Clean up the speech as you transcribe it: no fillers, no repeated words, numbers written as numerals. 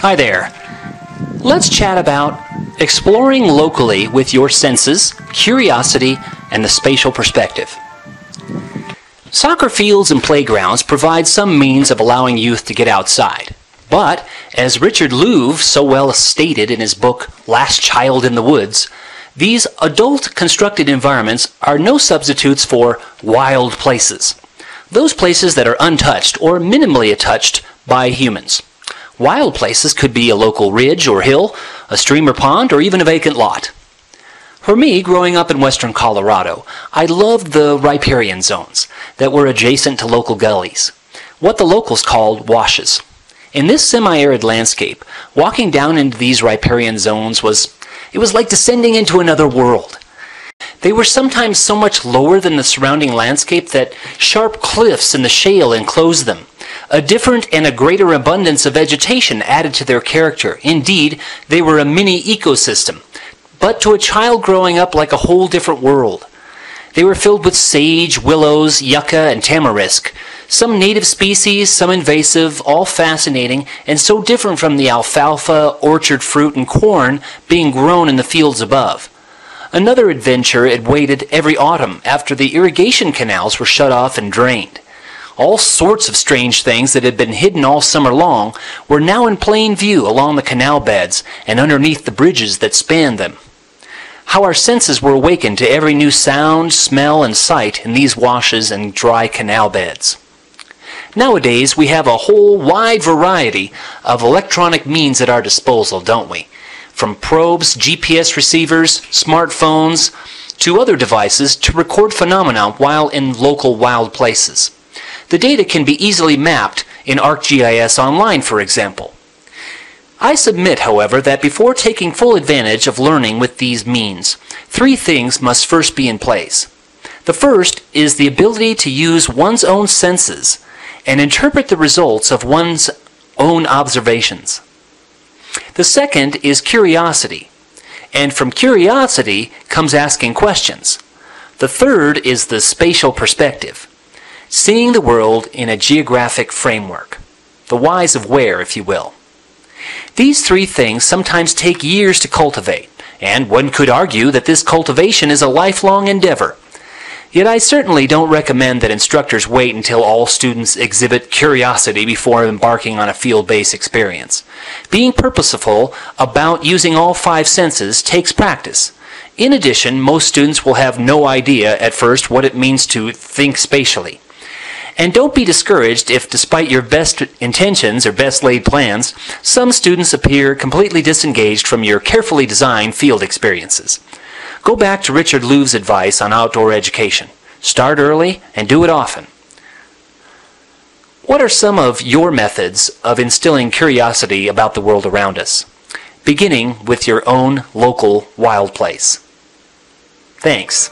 Hi there. Let's chat about exploring locally with your senses, curiosity, and the spatial perspective. Soccer fields and playgrounds provide some means of allowing youth to get outside. But, as Richard Louv so well stated in his book Last Child in the Woods, these adult-constructed environments are no substitutes for wild places. Those places that are untouched or minimally touched by humans. Wild places could be a local ridge or hill, a stream or pond, or even a vacant lot. For me, growing up in western Colorado, I loved the riparian zones that were adjacent to local gullies, what the locals called washes. In this semi-arid landscape, walking down into these riparian zones was like descending into another world. They were sometimes so much lower than the surrounding landscape that sharp cliffs in the shale enclosed them. A different and a greater abundance of vegetation added to their character. Indeed, they were a mini ecosystem, but to a child growing up like a whole different world. They were filled with sage, willows, yucca, and tamarisk, some native species, some invasive, all fascinating, and so different from the alfalfa, orchard fruit, and corn being grown in the fields above. Another adventure awaited every autumn after the irrigation canals were shut off and drained. All sorts of strange things that had been hidden all summer long were now in plain view along the canal beds and underneath the bridges that spanned them. How our senses were awakened to every new sound, smell, and sight in these washes and dry canal beds. Nowadays, we have a whole wide variety of electronic means at our disposal, don't we? From probes, GPS receivers, smartphones, to other devices to record phenomena while in local wild places. The data can be easily mapped in ArcGIS Online, for example. I submit, however, that before taking full advantage of learning with these means, three things must first be in place. The first is the ability to use one's own senses and interpret the results of one's own observations. The second is curiosity, and from curiosity comes asking questions. The third is the spatial perspective, seeing the world in a geographic framework, the whys of where, if you will. These three things sometimes take years to cultivate, and one could argue that this cultivation is a lifelong endeavor. Yet I certainly don't recommend that instructors wait until all students exhibit curiosity before embarking on a field-based experience. Being purposeful about using all five senses takes practice. In addition, most students will have no idea at first what it means to think spatially. And don't be discouraged if, despite your best intentions or best laid plans, some students appear completely disengaged from your carefully designed field experiences. Go back to Richard Louv's advice on outdoor education. Start early and do it often. What are some of your methods of instilling curiosity about the world around us? Beginning with your own local wild place. Thanks.